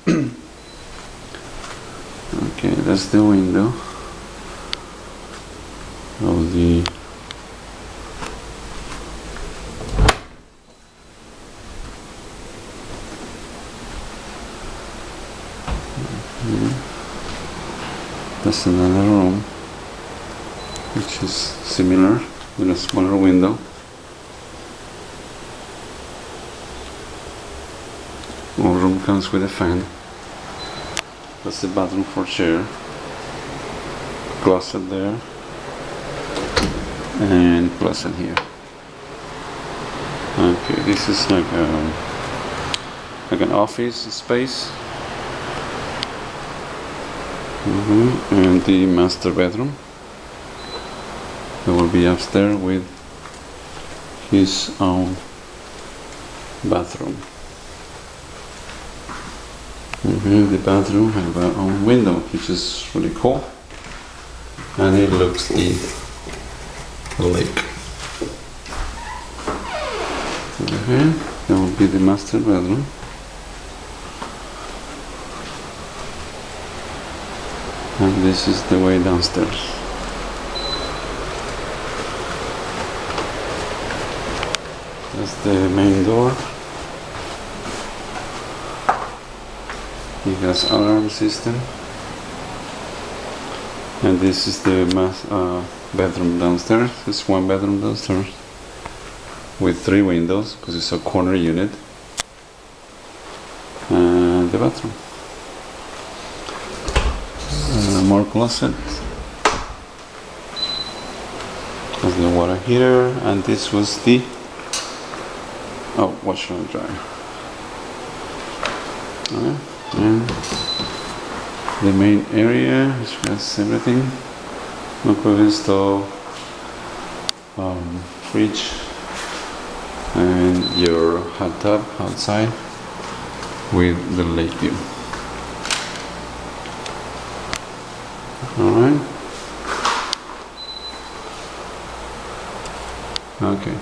Okay, that's the window of the that's another room which is similar with a smaller window. Our room comes with a fan. That's the bathroom for chair, closet there, and closet here. Okay, this is like an office space. And the master bedroom that will be upstairs with his own bathroom. The bathroom have our own window, which is really cool, and it looks the lake. That will be the master bedroom. And this is the way downstairs. That's the main door. It has alarm system. And this is the bedroom downstairs. It's one bedroom downstairs with 3 windows because it's a corner unit. And the bathroom. More closet. That's the water heater, and this was the washer and dryer. And the main area, which has everything: microwave, stove, fridge, and your hot tub outside with the lake view. Alright. Okay.